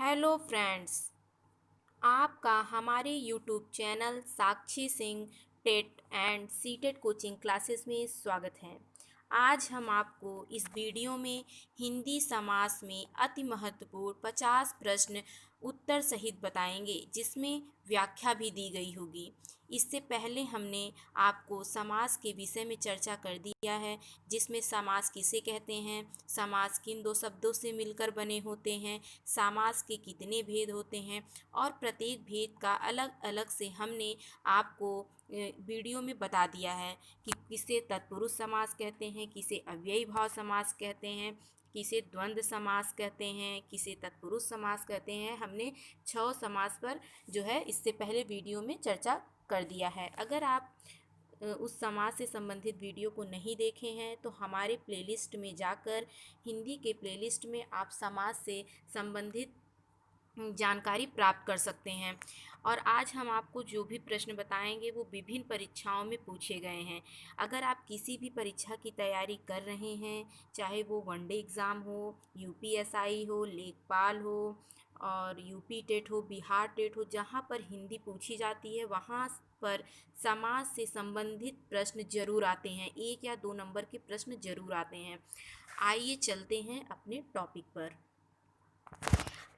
Hello friends, आपका हमारे YouTube channel Sakshi Singh TET and CTET coaching classes में स्वागत है। आज हम आपको इस वीडियो में हिंदी समास में अति महत्वपूर्ण 50 प्रश्न उत्तर सहित बताएंगे, जिसमें व्याख्या भी दी गई होगी। इससे पहले हमने आपको समास के विषय में चर्चा कर दिया है, जिसमें समास किसे कहते हैं, समास किन दो शब्दों से मिलकर बने होते हैं, समास के कितने भेद होते हैं और प्रत्येक भेद का अलग अलग से हमने आपको वीडियो में बता दिया है कि किसे तत्पुरुष समास कहते हैं, किसे अव्ययी भाव समास कहते हैं, किसे द्वंद्व समास कहते हैं, किसे तत्पुरुष समास कहते हैं। हमने 6 समास पर जो है इससे पहले वीडियो में चर्चा कर दिया है। अगर आप उस समास से संबंधित वीडियो को नहीं देखे हैं तो हमारे प्लेलिस्ट में जाकर हिंदी के प्लेलिस्ट में आप समास से संबंधित जानकारी प्राप्त कर सकते हैं। और आज हम आपको जो भी प्रश्न बताएंगे वो विभिन्न परीक्षाओं में पूछे गए हैं। अगर आप किसी भी परीक्षा की तैयारी कर रहे हैं, चाहे वो वनडे एग्ज़ाम हो, यूपीएसआई हो, लेखपाल हो और यूपी टेट हो, बिहार टेट हो, जहाँ पर हिंदी पूछी जाती है वहाँ पर समास से संबंधित प्रश्न जरूर आते हैं। 1 या 2 नंबर के प्रश्न जरूर आते हैं। आइए चलते हैं अपने टॉपिक पर।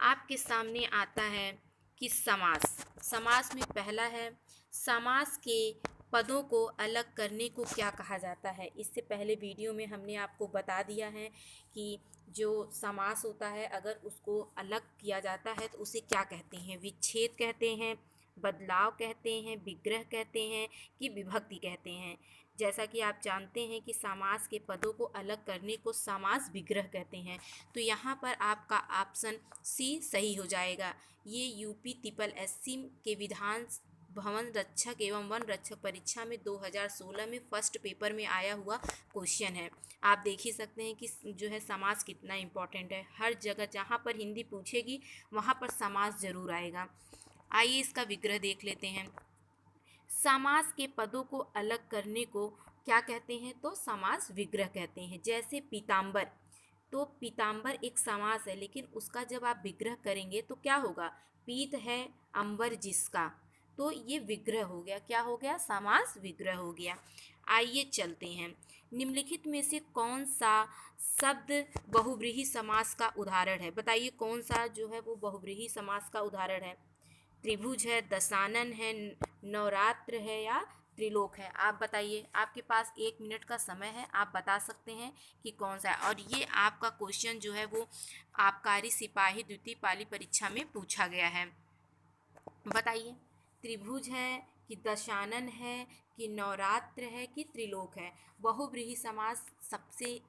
आपके सामने आता है कि समास में पहला है, समास के पदों को अलग करने को क्या कहा जाता है। इससे पहले वीडियो में हमने आपको बता दिया है कि जो समास होता है अगर उसको अलग किया जाता है तो उसे क्या कहते हैं, विच्छेद कहते हैं, बदलाव कहते हैं, विग्रह कहते हैं कि विभक्ति कहते हैं। जैसा कि आप जानते हैं कि समास के पदों को अलग करने को समास विग्रह कहते हैं। तो यहाँ पर आपका ऑप्शन सी सही हो जाएगा। ये यूपी ट्रिपल एससी के विधान भवन रक्षक एवं वन रक्षक परीक्षा में 2016 में फर्स्ट पेपर में आया हुआ क्वेश्चन है। आप देख ही सकते हैं कि जो है समास कितना इम्पोर्टेंट है। हर जगह जहाँ पर हिंदी पूछेगी वहाँ पर समास जरूर आएगा। आइए इसका विग्रह देख लेते हैं। समास के पदों को अलग करने को क्या कहते हैं, तो समास विग्रह कहते हैं। जैसे पीताम्बर, तो पीताम्बर एक समास है, लेकिन उसका जब आप विग्रह करेंगे तो क्या होगा, पीत है अंबर जिसका, तो ये विग्रह हो गया। क्या हो गया, समास विग्रह हो गया। आइए चलते हैं, निम्नलिखित में से कौन सा शब्द बहुव्रीहि समास का उदाहरण है। बताइए कौन सा जो है वो बहुव्रीहि समास का उदाहरण है। त्रिभुज है, दशानन है, नवरात्र है या त्रिलोक है। आप बताइए, आपके पास 1 मिनट का समय है, आप बता सकते हैं कि कौन सा है। और ये आपका क्वेश्चन जो है वो आबकारी सिपाही द्वितीय पाली परीक्षा में पूछा गया है। बताइए, त्रिभुज है कि दशानन है कि नवरात्र है कि त्रिलोक है। बहुव्रीहि समास सबसे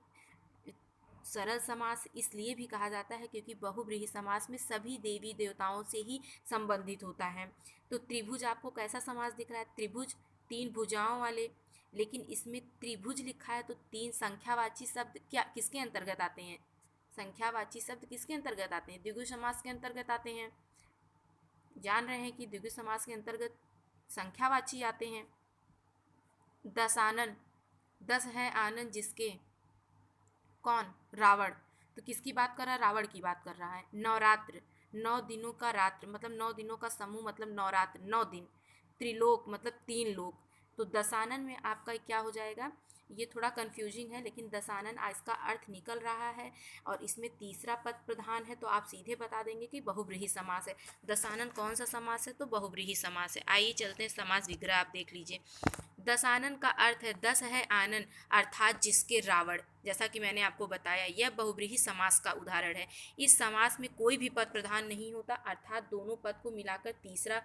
सरल समास इसलिए भी कहा जाता है क्योंकि बहुव्रीहि समास में सभी देवी देवताओं से ही संबंधित होता है। तो त्रिभुज आपको कैसा समास दिख रहा है, त्रिभुज 3 भुजाओं वाले, लेकिन इसमें त्रिभुज लिखा है तो 3 संख्यावाची शब्द क्या किसके अंतर्गत आते हैं, संख्यावाची शब्द किसके अंतर्गत आते हैं, द्विगु समास के अंतर्गत आते हैं। जान रहे हैं कि द्विगु समास के अंतर्गत संख्यावाची आते हैं। दशानन, 10 है आनंद जिसके, कौन, रावण, तो किसकी बात कर रहा है, रावण की बात कर रहा है। नवरात्र, 9 दिनों का रात्र मतलब 9 दिनों का समूह मतलब नवरात्र 9 दिन। त्रिलोक मतलब 3 लोक। तो दशानन में आपका क्या हो जाएगा, ये थोड़ा कंफ्यूजिंग है लेकिन दशानन इसका अर्थ निकल रहा है और इसमें तीसरा पद प्रधान है, तो आप सीधे बता देंगे कि बहुव्रीहि समास है। दशानन कौन सा समास है, तो बहुव्रीहि समास है। आइए चलते हैं समास विग्रह, आप देख लीजिए। दशानन का अर्थ है 10 है आनन अर्थात जिसके रावण। जैसा कि मैंने आपको बताया यह बहुव्रीहि समास का उदाहरण है। इस समास में कोई भी पद प्रधान नहीं होता, अर्थात दोनों पद को मिलाकर तीसरा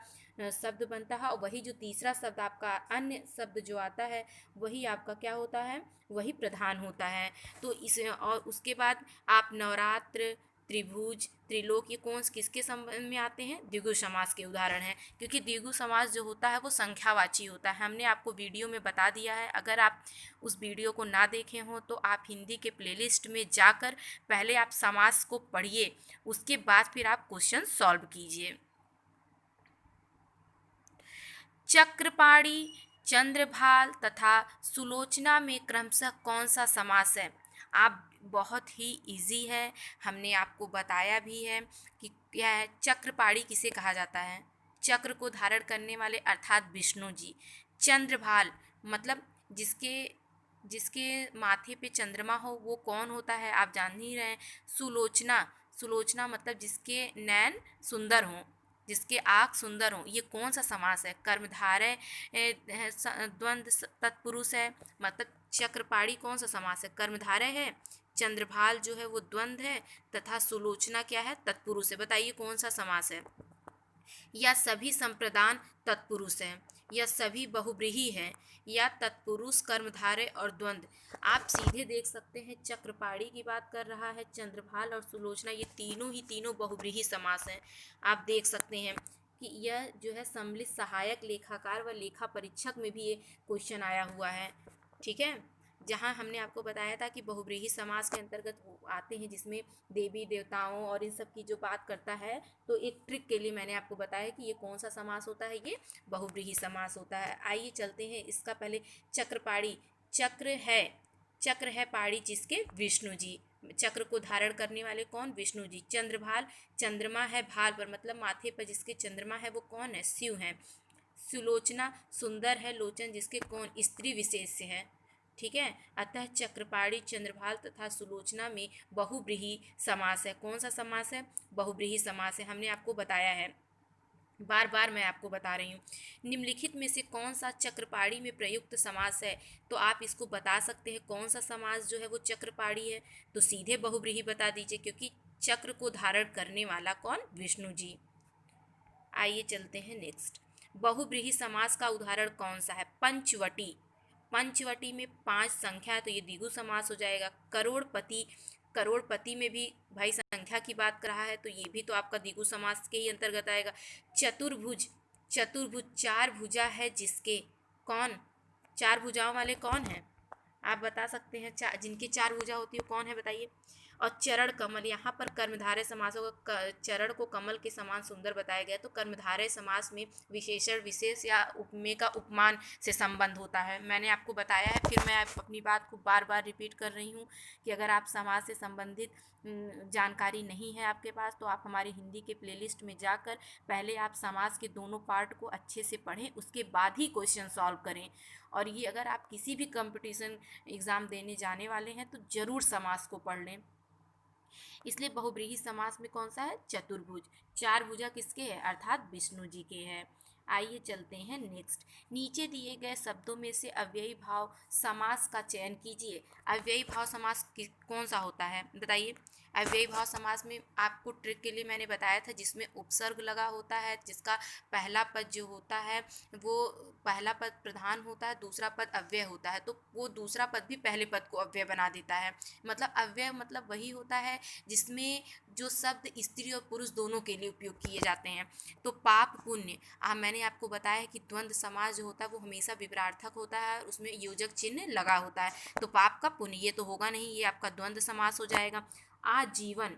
शब्द बनता है और वही जो तीसरा शब्द आपका अन्य शब्द जो आता है वही आपका क्या होता है, वही प्रधान होता है। तो इस और उसके बाद आप नवरात्र, त्रिभुज, त्रिलोक ये कौन किसके संबंध में आते हैं, द्विगु समास के उदाहरण हैं। क्योंकि द्विगु समास जो होता है वो संख्यावाची होता है, हमने आपको वीडियो में बता दिया है। अगर आप उस वीडियो को ना देखे हों तो आप हिंदी के प्लेलिस्ट में जाकर पहले आप समास को पढ़िए, उसके बाद फिर आप क्वेश्चन सॉल्व कीजिए। चक्रपाणी, चंद्रभाल तथा सुलोचना में क्रमशः कौन सा समास है। आप बहुत ही इजी है, हमने आपको बताया भी है कि क्या है चक्रपाणी किसे कहा जाता है। चक्र को धारण करने वाले अर्थात विष्णु जी। चंद्रभाल मतलब जिसके जिसके माथे पे चंद्रमा हो वो कौन होता है, आप जान ही रहे हैं। सुलोचना, सुलोचना मतलब जिसके नैन सुंदर हों, जिसके आँख सुंदर हों, ये कौन सा समास है। कर्मधारय द्वंद्व तत्पुरुष है, मतलब चक्रपाणी कौन सा समास है, कर्मधारय है। चंद्रभाल जो है वो द्वंद्व है तथा सुलोचना क्या है, तत्पुरुष है। बताइए कौन सा समास है। या सभी संप्रदान तत्पुरुष हैं, या सभी बहुब्रीहि हैं, या तत्पुरुष कर्मधारय और द्वंद्व। आप सीधे देख सकते हैं चक्रपाणी की बात कर रहा है, चंद्रभाल और सुलोचना ये तीनों बहुब्रीहि समास हैं। आप देख सकते हैं कि यह जो है सम्मिलित सहायक लेखाकार व लेखा परीक्षक में भी ये क्वेश्चन आया हुआ है। ठीक है, जहाँ हमने आपको बताया था कि बहुब्रीहि समास के अंतर्गत आते हैं जिसमें देवी देवताओं और इन सब की जो बात करता है, तो एक ट्रिक के लिए मैंने आपको बताया कि ये कौन सा समास होता है, ये बहुब्रीहि समास होता है। आइए चलते हैं इसका पहले चक्रपाणी। चक्र है पाणी जिसके, विष्णु जी। चक्र को धारण करने वाले कौन, विष्णु जी। चंद्रभाल, चंद्रमा है भाल पर मतलब माथे पर जिसके चंद्रमा है वो कौन है, शिव है। सुलोचना सुंदर है लोचन जिसके कौन, स्त्री विशेष से है। ठीक है, अतः चक्रपाणी, चंद्रभाल तथा सुलोचना में बहुब्रीहि समास है। कौन सा समास है, बहुब्रीहि समास है, हमने आपको बताया है, बार बार मैं आपको बता रही हूँ। निम्नलिखित में से कौन सा चक्रपाणी में प्रयुक्त समास है, तो आप इसको बता सकते हैं कौन सा समास जो है वो चक्रपाणी है, तो सीधे बहुब्रीहि बता दीजिए क्योंकि चक्र को धारण करने वाला कौन, विष्णु जी। आइए चलते हैं नेक्स्ट। बहुब्रीहि समास का उदाहरण कौन सा है, पंचवटी। पंचवटी में 5 संख्या है तो ये द्विगु समास हो जाएगा। करोड़पति, करोड़पति में भी भाई संख्या की बात कर रहा है तो ये भी तो आपका द्विगु समास के ही अंतर्गत आएगा। चतुर्भुज, चतुर्भुज 4 भुजा है जिसके, कौन, 4 भुजाओं वाले कौन है, आप बता सकते हैं। जिनकी 4 भुजा होती है कौन है बताइए। और चरण कमल, यहाँ पर कर्मधारय समास होगा, चरण को कमल के समान सुंदर बताया गया तो कर्मधारय समास में विशेषण विशेष या उपमेय का उपमान से संबंध होता है। मैंने आपको बताया है, फिर मैं अपनी बात को बार बार रिपीट कर रही हूँ कि अगर आप समाज से संबंधित जानकारी नहीं है आपके पास तो आप हमारी हिंदी के प्लेलिस्ट में जाकर पहले आप समाज के दोनों पार्ट को अच्छे से पढ़ें, उसके बाद ही क्वेश्चन सॉल्व करें। और ये अगर आप किसी भी कंपटीशन एग्ज़ाम देने जाने वाले हैं तो ज़रूर समास को पढ़ लें। इसलिए बहुब्रीहि समास में कौन सा है, चतुर्भुज। 4 भुजा किसके है, अर्थात विष्णु जी के हैं। आइए चलते हैं नेक्स्ट। नीचे दिए गए शब्दों में से अव्ययी भाव समास का चयन कीजिए। अव्ययी भाव समास कौन सा होता है बताइए। अव्ययी भाव समास में आपको ट्रिक के लिए मैंने बताया था जिसमें उपसर्ग लगा होता है, जिसका पहला पद जो होता है वो पहला पद प्रधान होता है, दूसरा पद अव्यय होता है, तो वो दूसरा पद भी पहले पद को अव्यय बना देता है। मतलब अव्यय मतलब वही होता है जिसमें जो शब्द स्त्री और पुरुष दोनों के लिए उपयोग किए जाते हैं। तो पाप पुण्य, मैंने आपको बताया है कि द्वंद्व समास जो होता है वो हमेशा विपरार्थक होता है, उसमें योजक चिन्ह लगा होता है। तो पाप का पुण्य ये तो होगा नहीं, ये आपका द्वंद्व समास हो जाएगा। आजीवन,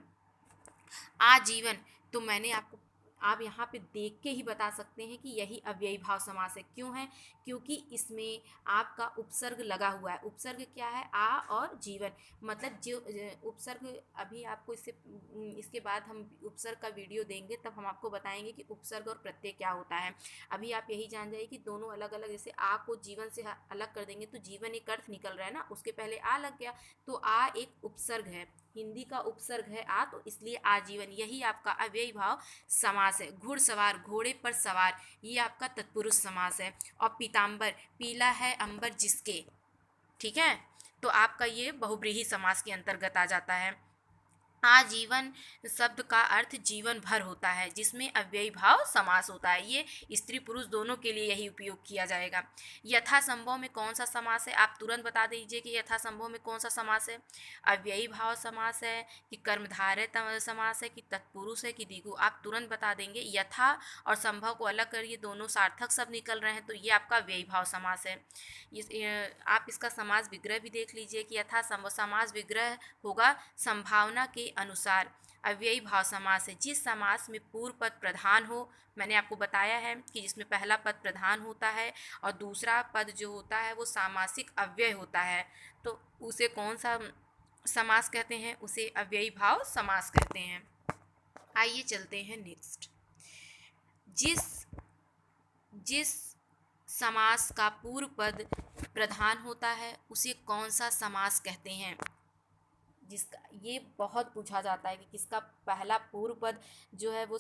आजीवन तो मैंने आपको, आप यहाँ पे देख के ही बता सकते हैं कि यही अव्ययी भाव समास है। क्यों है, क्योंकि इसमें आपका उपसर्ग लगा हुआ है। उपसर्ग क्या है, आ और जीवन, मतलब जो उपसर्ग, अभी आपको इसके बाद हम उपसर्ग का वीडियो देंगे तब हम आपको बताएंगे कि उपसर्ग और प्रत्यय क्या होता है। अभी आप यही जान जाइए कि दोनों अलग अलग, जैसे आ को जीवन से अलग कर देंगे तो जीवन एक अर्थ निकल रहा है ना, उसके पहले आ लग गया तो आ एक उपसर्ग है, हिंदी का उपसर्ग है आ, तो इसलिए आजीवन यही आपका अव्ययी भाव समास है। घुड़सवार, घोड़े पर सवार, ये आपका तत्पुरुष समास है। और पीताम्बर, पीला है अंबर जिसके, ठीक है, तो आपका ये बहुब्रीहि समास के अंतर्गत आ जाता है। आजीवन शब्द का अर्थ जीवन भर होता है जिसमें अव्ययी भाव समास होता है। ये स्त्री पुरुष दोनों के लिए यही उपयोग किया जाएगा। यथासंभव में कौन सा समास है, आप तुरंत बता दीजिए कि यथासंभव में कौन सा समास है। अव्ययी भाव समास है कि कर्मधारय समास है कि तत्पुरुष है कि द्विगु, आप तुरंत बता देंगे। यथा और संभव को अलग करिए, दोनों सार्थक शब्द निकल रहे हैं तो ये आपका अव्ययी भाव समास है। आप इसका समास विग्रह भी देख लीजिए कि यथा समास विग्रह होगा संभावना के अनुसार। अव्ययी भाव समास है जिस समास में पूर्व पद प्रधान हो, मैंने आपको बताया है कि जिसमें पहला पद प्रधान होता है और दूसरा पद जो होता है वो सामासिक अव्यय होता है, तो उसे कौन सा समास कहते हैं उसे अव्ययी भाव समास कहते हैं। आइए चलते हैं नेक्स्ट। जिस जिस समास का पूर्व पद प्रधान होता है उसे कौन सा समास कहते हैं? जिसका ये बहुत पूछा जाता है कि किसका पहला पूर्व पद जो है वो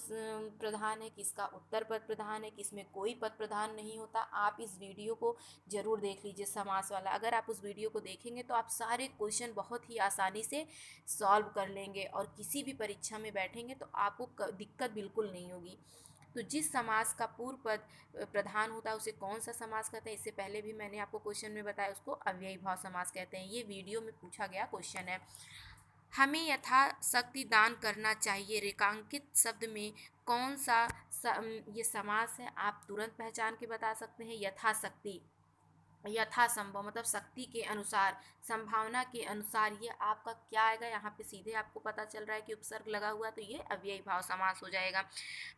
प्रधान है, किसका उत्तर पद प्रधान है, किसमें कोई पद प्रधान नहीं होता। आप इस वीडियो को ज़रूर देख लीजिए समास वाला। अगर आप उस वीडियो को देखेंगे तो आप सारे क्वेश्चन बहुत ही आसानी से सॉल्व कर लेंगे और किसी भी परीक्षा में बैठेंगे तो आपको दिक्कत बिल्कुल नहीं होगी। तो जिस समास का पूर्व पद प्रधान होता है उसे कौन सा समास कहते हैं? इससे पहले भी मैंने आपको क्वेश्चन में बताया, उसको अव्ययी भाव समास कहते हैं। ये वीडियो में पूछा गया क्वेश्चन है। हमें यथाशक्ति दान करना चाहिए, रेखांकित शब्द में कौन सा ये समास है? आप तुरंत पहचान के बता सकते हैं। यथाशक्ति, यथासंभव मतलब शक्ति के अनुसार, संभावना के अनुसार, ये आपका क्या आएगा? यहाँ पे सीधे आपको पता चल रहा है कि उपसर्ग लगा हुआ, तो ये अव्ययी भाव समास हो जाएगा।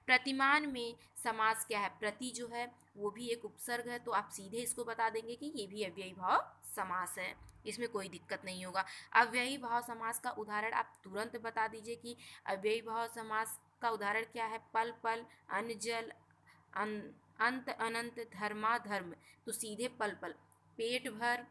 प्रतिमान में समास क्या है? प्रति जो है वो भी एक उपसर्ग है, तो आप सीधे इसको बता देंगे कि ये भी अव्ययी भाव समास है, इसमें कोई दिक्कत नहीं होगा। अव्ययी भाव समास का उदाहरण आप तुरंत बता दीजिए कि अव्ययी भाव समास का उदाहरण क्या है? पल पल, अन्न जल, अंत अनंत, धर्माधर्म, तो सीधे पल पल। पेट भर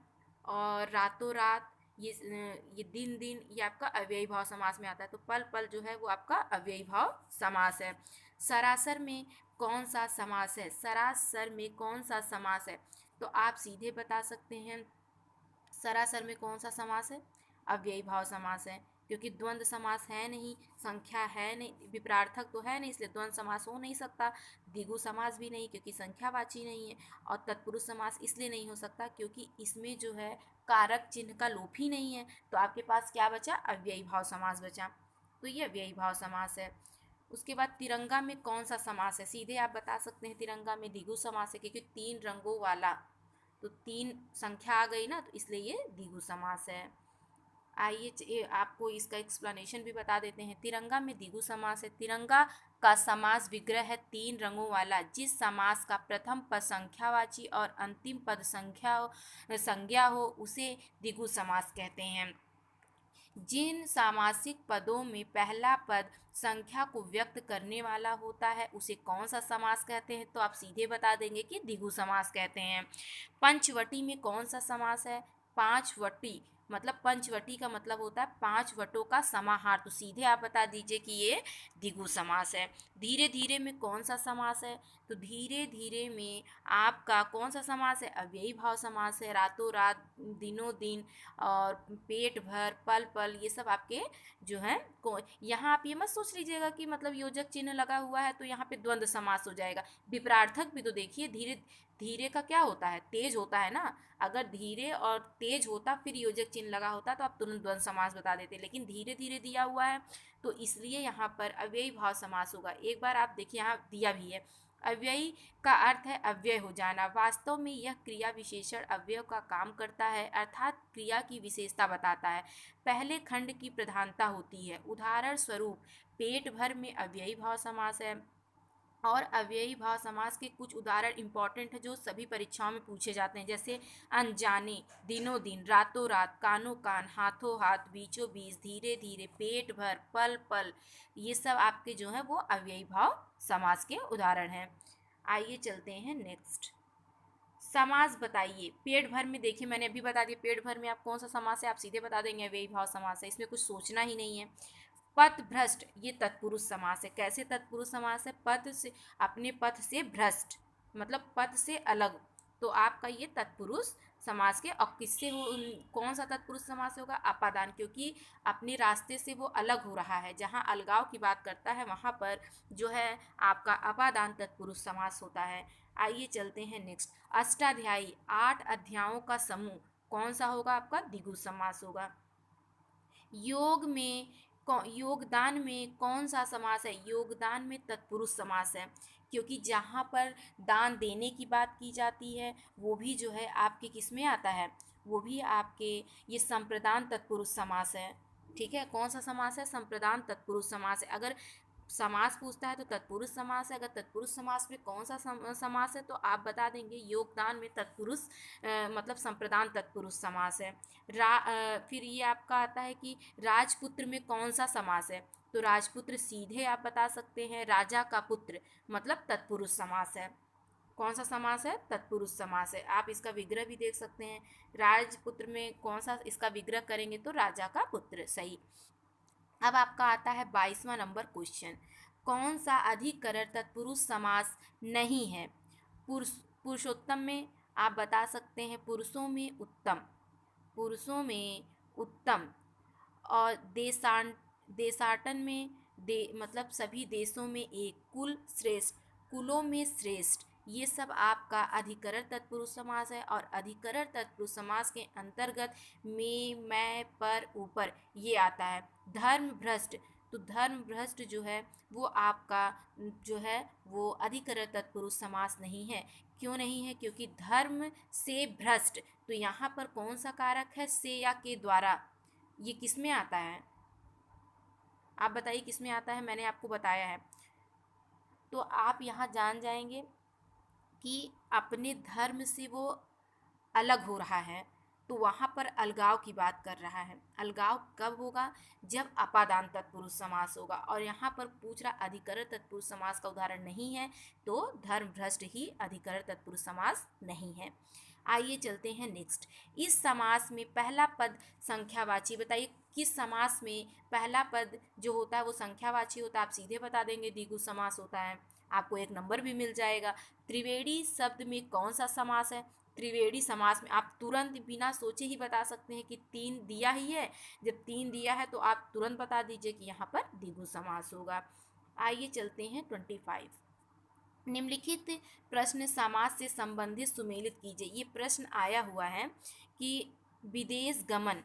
और रातों रात, ये दिन दिन, ये आपका अव्ययी भाव समास में आता है। तो पल पल जो है वो आपका अव्ययी भाव समास है। सरासर में कौन सा समास है? सरासर में कौन सा समास है? तो आप सीधे बता सकते हैं सरासर में कौन सा समास है? अव्ययी भाव समास है, क्योंकि द्वंद्व समास है नहीं, संख्या है नहीं, विपरार्थक तो है नहीं, इसलिए द्वंद्व समास हो नहीं सकता। द्विगु समास भी नहीं, क्योंकि संख्यावाची नहीं है। और तत्पुरुष समास इसलिए नहीं हो सकता क्योंकि इसमें जो है कारक चिन्ह का लोप ही नहीं है। तो आपके पास क्या बचा? अव्ययी भाव समास बचा। तो ये अव्ययी भाव समास है। उसके बाद तिरंगा में कौन सा समास है? सीधे आप बता सकते हैं तिरंगा में द्विगु समास है, क्योंकि 3 रंगों वाला, तो 3 संख्या आ गई ना, तो इसलिए ये द्विगु समास है। आइए आपको इसका एक्सप्लेनेशन भी बता देते हैं। तिरंगा में द्विगु समास है। तिरंगा का समास विग्रह है 3 रंगों वाला। जिस समास का प्रथम पद संख्यावाची और अंतिम पद संज्ञा हो उसे द्विगु समास कहते हैं। जिन सामासिक पदों में पहला पद संख्या को व्यक्त करने वाला होता है उसे कौन सा समास कहते हैं? तो आप सीधे बता देंगे कि द्विगु समास कहते हैं। पंचवटी में कौन सा समास है? पांचवटी, मतलब पंचवटी का मतलब होता है 5 वटों का समाहार, तो सीधे आप बता दीजिए कि ये द्विगु समास है। धीरे धीरे में कौन सा समास है? तो धीरे धीरे में आपका कौन सा समास है? अव्ययी भाव समास है। रातों रात, दिनों दिन और पेट भर, पल पल, ये सब आपके जो हैं को यहाँ आप ये मत सोच लीजिएगा कि मतलब योजक चिन्ह लगा हुआ है तो यहाँ पे द्वंद्व समास हो जाएगा। विपरार्थक भी तो देखिए, धीरे धीरे का क्या होता है? तेज होता है ना। अगर धीरे और तेज होता फिर योजक चिन्ह लगा होता तो आप तुरंत द्वंद्व समास बता देते, लेकिन धीरे धीरे दिया हुआ है तो इसलिए यहाँ पर अव्ययी भाव समास होगा। एक बार आप देखिए यहाँ दिया भी है, अव्ययी का अर्थ है अव्यय हो जाना। वास्तव में यह क्रिया विशेषण अव्यय का काम करता है, अर्थात क्रिया की विशेषता बताता है। पहले खंड की प्रधानता होती है। उदाहरण स्वरूप पेट भर में अव्ययी भाव समास है। और अव्ययी भाव समास के कुछ उदाहरण इंपॉर्टेंट है जो सभी परीक्षाओं में पूछे जाते हैं, जैसे अनजाने, दिनों दिन, रातों रात, कानों कान, हाथों हाथ, बीचों बीच, धीरे धीरे, पेट भर, पल पल, ये सब आपके जो है वो अव्ययी भाव समास के उदाहरण हैं। आइए चलते हैं नेक्स्ट। समास बताइए। पेट भर में देखिए मैंने अभी बता दिया, पेट भर में आप कौन सा समास है? आप सीधे बता देंगे अव्ययी भाव समास है, इसमें कुछ सोचना ही नहीं है। पथ भ्रष्ट, ये तत्पुरुष समास है। कैसे तत्पुरुष समास है? पथ से, अपने पथ से भ्रष्ट मतलब पथ से अलग, तो आपका ये तत्पुरुष समास के। और किससे हो, कौन सा तत्पुरुष समास होगा? अपादान, क्योंकि अपने रास्ते से वो अलग हो रहा है। जहाँ अलगाव की बात करता है वहाँ पर जो है आपका अपादान तत्पुरुष समास होता है। आइए चलते हैं नेक्स्ट। अष्टाध्यायी, 8 अध्यायों का समूह कौन सा होगा? आपका द्विगु समास होगा। योग में योगदान में कौन सा समास है? योगदान में तत्पुरुष समास है, क्योंकि जहाँ पर दान देने की बात की जाती है वो भी जो है आपके किस में आता है? वो भी आपके ये संप्रदान तत्पुरुष समास है। ठीक है, कौन सा समास है? संप्रदान तत्पुरुष समास है। अगर समास पूछता है तो तत्पुरुष समास है। अगर तत्पुरुष समास में कौन सा समास है तो आप बता देंगे योगदान में तत्पुरुष मतलब संप्रदान तत्पुरुष समास है। फिर ये आपका आता है कि राजपुत्र में कौन सा समास है, तो राजपुत्र सीधे आप बता सकते हैं राजा का पुत्र, मतलब तत्पुरुष समास है। कौन सा समास है, तत्पुरुष समास है। आप इसका विग्रह भी देख सकते हैं, राजपुत्र में कौन सा इसका विग्रह करेंगे तो राजा का पुत्र, सही। अब आपका आता है 22वां नंबर क्वेश्चन, कौन सा अधिकरण तत्पुरुष समास नहीं है। पुरुषोत्तम में आप बता सकते हैं पुरुषों में उत्तम, पुरुषों में उत्तम, और देशाटन में मतलब सभी देशों में एक, कुल श्रेष्ठ, कुलों में श्रेष्ठ, ये सब आपका अधिकरण तत्पुरुष समास है। और अधिकरण तत्पुरुष समास के अंतर्गत में, मैं, पर, ऊपर ये आता है। धर्म भ्रष्ट, तो धर्म भ्रष्ट जो है वो आपका जो है वो अधिकरण तत्पुरुष समास नहीं है। क्यों नहीं है, क्योंकि धर्म से भ्रष्ट, तो यहाँ पर कौन सा कारक है, से या के द्वारा, ये किस में आता है, आप बताइए किस में आता है, मैंने आपको बताया है। तो आप यहाँ जान जाएंगे कि अपने धर्म से वो अलग हो रहा है, तो वहाँ पर अलगाव की बात कर रहा है। अलगाव कब होगा, जब अपादान तत्पुरुष समास होगा। और यहाँ पर पूछ रहा अधिकरण तत्पुरुष समास का उदाहरण नहीं है, तो धर्म भ्रष्ट ही अधिकरण तत्पुरुष समास नहीं है। आइए चलते हैं नेक्स्ट। इस समास में पहला पद संख्यावाची, बताइए किस समास में पहला पद जो होता है वो संख्यावाची होता है। आप सीधे बता देंगे द्विगु समास होता है, आपको 1 नंबर भी मिल जाएगा। त्रिवेणी शब्द में कौन सा समास है, त्रिवेणी समास में आप तुरंत बिना सोचे ही बता सकते हैं कि 3 दिया ही है। जब 3 दिया है तो आप तुरंत बता दीजिए कि यहाँ पर द्विगु समास होगा। आइए चलते हैं 25। निम्नलिखित प्रश्न समास से संबंधित सुमेलित कीजिए। ये प्रश्न आया हुआ है कि विदेश गमन,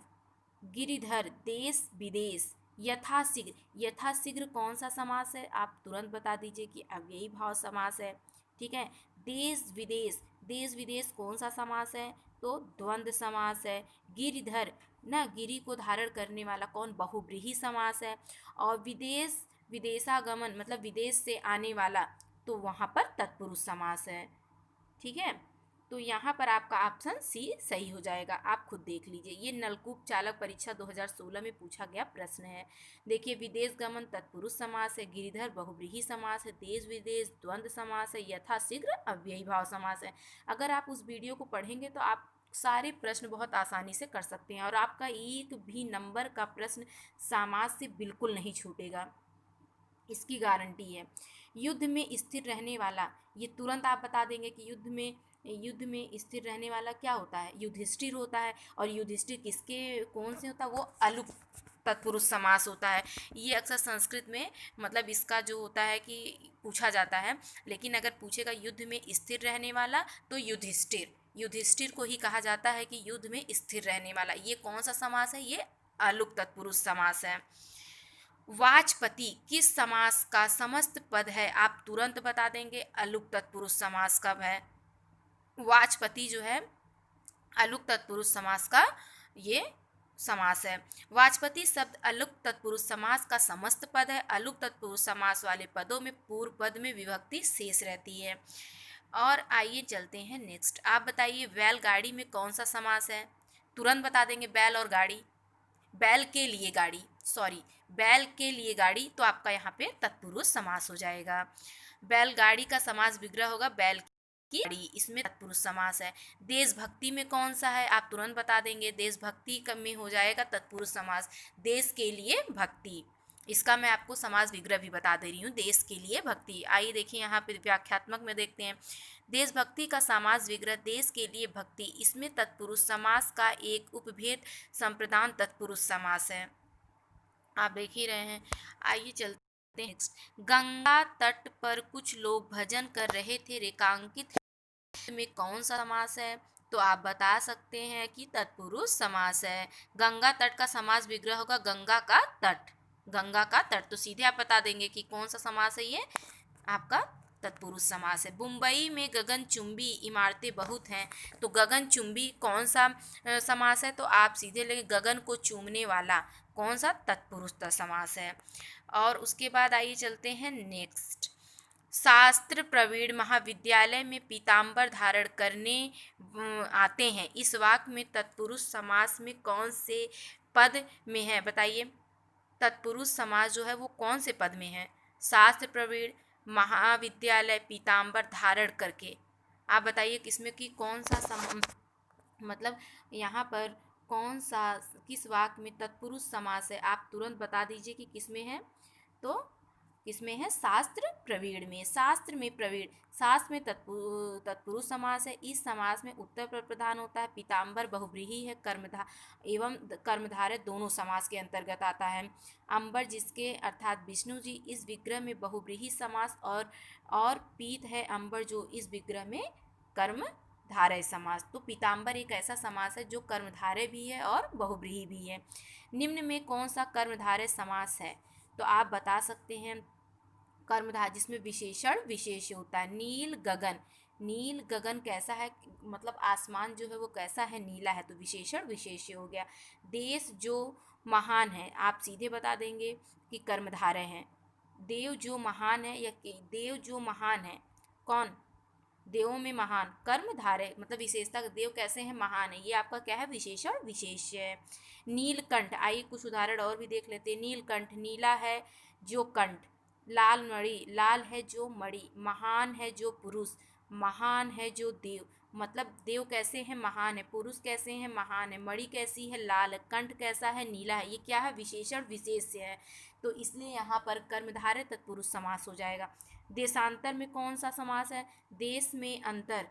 गिरिधर, देश विदेश, यथाशीघ्र, यथाशीघ्र कौन सा समास है, आप तुरंत बता दीजिए कि अव्ययी भाव समास है। ठीक है, देश विदेश, देश विदेश कौन सा समास है, तो द्वंद्व समास है। गिरिधर ना, गिरि को धारण करने वाला कौन, बहुव्रीहि समास है। और विदेश, विदेशागमन मतलब विदेश से आने वाला, तो वहाँ पर तत्पुरुष समास है। ठीक है, तो यहाँ पर आपका ऑप्शन सी सही हो जाएगा। आप खुद देख लीजिए, ये नलकूप चालक परीक्षा 2016 में पूछा गया प्रश्न है। देखिए, विदेश गमन तत्पुरुष समास है, गिरिधर बहुव्रीहि समास है, देश विदेश द्वंद्व समास है, यथाशीघ्र अव्ययी भाव समास है। अगर आप उस वीडियो को पढ़ेंगे तो आप सारे प्रश्न बहुत आसानी से कर सकते हैं, और आपका एक भी नंबर का प्रश्न समास से बिल्कुल नहीं छूटेगा, इसकी गारंटी है। युद्ध में स्थिर रहने वाला, ये तुरंत आप बता देंगे कि युद्ध में स्थिर रहने वाला क्या होता है, युधिष्ठिर होता है। और युधिष्ठिर किसके कौन से होता है, वो अलुक तत्पुरुष समास होता है। ये अक्सर संस्कृत में मतलब इसका जो होता है कि पूछा जाता है, लेकिन अगर पूछेगा युद्ध में स्थिर रहने वाला तो युधिष्ठिर, युधिष्ठिर को ही कहा जाता है कि युद्ध में स्थिर रहने वाला। ये कौन सा समास है, ये अलुक तत्पुरुष समास है। वाचपति किस समास का समस्त पद है, आप तुरंत बता देंगे अलुक तत्पुरुष समास कब है। वाचपति जो है अलुक तत्पुरुष समास का ये समास है। वाचपति शब्द अलुक तत्पुरुष समास का समस्त पद है। अलुक तत्पुरुष समास वाले पदों में पूर्व पद में विभक्ति शेष रहती है। और आइए चलते हैं नेक्स्ट। आप बताइए बैलगाड़ी में कौन सा समास है, तुरंत बता देंगे बैल और गाड़ी, बैल के लिए गाड़ी, सॉरी बैल के लिए गाड़ी, तो आपका यहाँ पे तत्पुरुष समास हो जाएगा। बैलगाड़ी का समास विग्रह होगा बैल की गाड़ी, इसमें तत्पुरुष समास है। देशभक्ति में कौन सा है, आप तुरंत बता देंगे देशभक्ति में हो जाएगा तत्पुरुष समास, देश के लिए भक्ति। इसका मैं आपको समास विग्रह भी बता दे रही हूँ, देश के लिए भक्ति। आइए देखिए यहाँ पे व्याख्यात्मक में देखते हैं। देशभक्ति का समास विग्रह देश के लिए भक्ति, इसमें तत्पुरुष समास का एक उपभेद संप्रदान तत्पुरुष समास है, आप देख ही रहे हैं। आइए चलते हैं नेक्स्ट। गंगा तट पर कुछ लोग भजन कर रहे थे, रेखांकित में कौन सा समास है, तो आप बता सकते हैं कि तत्पुरुष समास है। गंगा तट का समास विग्रह होगा गंगा का तट, गंगा का तट, तो सीधे आप बता देंगे कि कौन सा समास है, ये आपका तत्पुरुष समास है। मुंबई में गगनचुंबी इमारतें बहुत हैं, तो गगनचुंबी कौन सा समास है? तो आप सीधे लेंगे गगन को चूमने वाला, कौन सा? तत्पुरुष समास है। और उसके बाद आइए चलते हैं नेक्स्ट। शास्त्र प्रवीण महाविद्यालय में पीताम्बर धारण करने आते हैं, इस वाक्य में तत्पुरुष समास में कौन से पद में है? बताइए, तत्पुरुष समास जो है वो कौन से पद में है? शास्त्र प्रवीण महाविद्यालय पीताम्बर धारण करके, आप बताइए किसमें की कौन सा मतलब यहाँ पर कौन सा किस वाक्य में तत्पुरुष समास है? आप तुरंत बता दीजिए कि किसमें है। तो किसमें है? शास्त्र प्रवीण में। शास्त्र में प्रवीण, शास्त्र में तत्पुरुष समास है। इस समास में उत्तर पर प्रधान होता है। पीताम्बर बहुव्रीहि है, एवं कर्मधारय दोनों समास के अंतर्गत आता है। अंबर जिसके अर्थात विष्णु जी, इस विग्रह में बहुव्रीहि समास, और पीत है अंबर जो इस विग्रह में कर्मधारय समास। तो पीताम्बर एक ऐसा समास है जो कर्मधारय भी है और बहुव्रीहि भी है। निम्न में कौन सा कर्मधारय समास है? तो आप बता सकते हैं कर्मधारय जिसमें विशेषण विशेष्य होता है। नील गगन, नील गगन कैसा है? मतलब आसमान जो है वो कैसा है? नीला है, तो विशेषण विशेष्य हो गया। देश जो महान है, आप सीधे बता देंगे कि कर्मधारय है। देव जो महान है, या देव जो महान है, कौन? देवों में महान, कर्मधारय मतलब विशेषता, देव कैसे हैं? महान है, ये आपका क्या है? विशेषण विशेष्य है। नीलकंठ, आइए कुछ उदाहरण और भी देख लेते हैं। नीलकंठ, नीला है जो कंठ। लाल मणि, लाल है जो मणि। महान है जो पुरुष, महान है जो देव, मतलब देव कैसे हैं? महान है। पुरुष कैसे हैं? महान है। मणि कैसी है? लाल है। कंठ कैसा है? नीला है। ये क्या है? विशेषण विशेष्य है, तो इसलिए यहाँ पर कर्मधारय तत्पुरुष समास हो जाएगा। देशांतर में कौन सा समास है? देश में अंतर,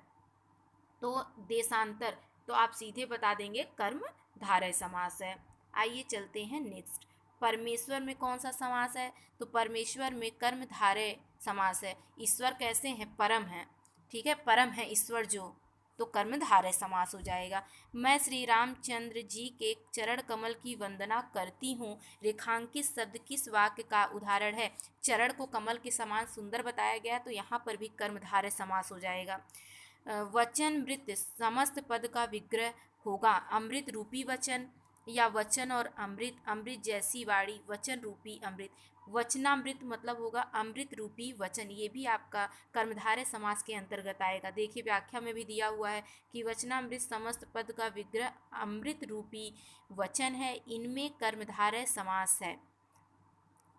तो देशांतर, तो आप सीधे बता देंगे कर्मधारय समास है। आइए चलते हैं नेक्स्ट। परमेश्वर में कौन सा समास है? तो परमेश्वर में कर्मधारय समास है। ईश्वर कैसे हैं? परम है, ठीक है, परम है ईश्वर जो, तो कर्मधारय समास हो जाएगा। मैं श्री रामचंद्र जी के चरण कमल की वंदना करती हूँ, रेखांकित शब्द किस वाक्य का उदाहरण है? चरण को कमल के समान सुंदर बताया गया, तो यहाँ पर भी कर्मधारय समास हो जाएगा। वचन मृत समस्त पद का विग्रह होगा। अमृत रूपी वचन, या वचन और अमृत, अमृत जैसी वाणी, वचन रूपी अमृत। वचनामृत मतलब होगा अमृत रूपी वचन, ये भी आपका कर्मधारय समास के अंतर्गत आएगा। देखिए व्याख्या में भी दिया हुआ है कि वचनामृत समस्त पद का विग्रह अमृत रूपी वचन है, इनमें कर्मधारय समास है।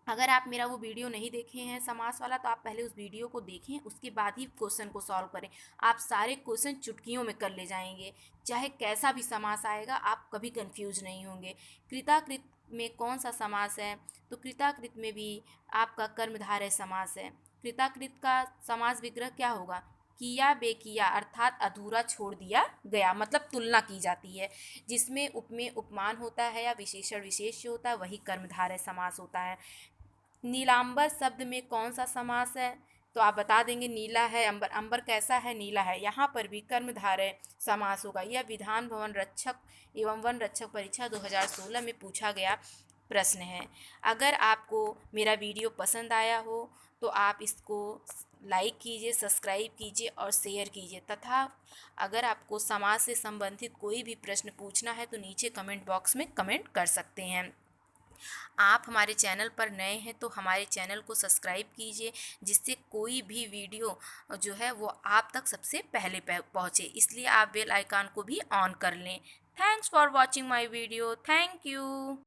अगर आप मेरा वो वीडियो नहीं देखे हैं समास वाला, तो आप पहले उस वीडियो को देखें, उसके बाद ही क्वेश्चन को सॉल्व करें। आप सारे क्वेश्चन चुटकियों में कर ले जाएंगे, चाहे कैसा भी समास आएगा आप कभी कंफ्यूज नहीं होंगे। कृताकृत में कौन सा समास है? तो कृताकृत में भी आपका कर्मधारय समास है। कृताकृत का समास विग्रह क्या होगा? किया बेकिया, अर्थात अधूरा छोड़ दिया गया, मतलब तुलना की जाती है। जिसमें उपमेय उपमान होता है या विशेषण विशेष्य होता है, वही कर्मधारय समास होता है। नीलांबर शब्द में कौन सा समास है? तो आप बता देंगे नीला है अंबर, अंबर कैसा है? नीला है। यहाँ पर भी कर्मधारय समास होगा। यह विधान भवन रक्षक एवं वन रक्षक परीक्षा 2016 में पूछा गया प्रश्न है। अगर आपको मेरा वीडियो पसंद आया हो तो आप इसको लाइक कीजिए, सब्सक्राइब कीजिए और शेयर कीजिए, तथा अगर आपको समाज से संबंधित कोई भी प्रश्न पूछना है तो नीचे कमेंट बॉक्स में कमेंट कर सकते हैं। आप हमारे चैनल पर नए हैं तो हमारे चैनल को सब्सक्राइब कीजिए, जिससे कोई भी वीडियो जो है वो आप तक सबसे पहले पहुँचे, इसलिए आप बेल आइकन को भी ऑन कर लें। Thanks for watching my video. Thank you.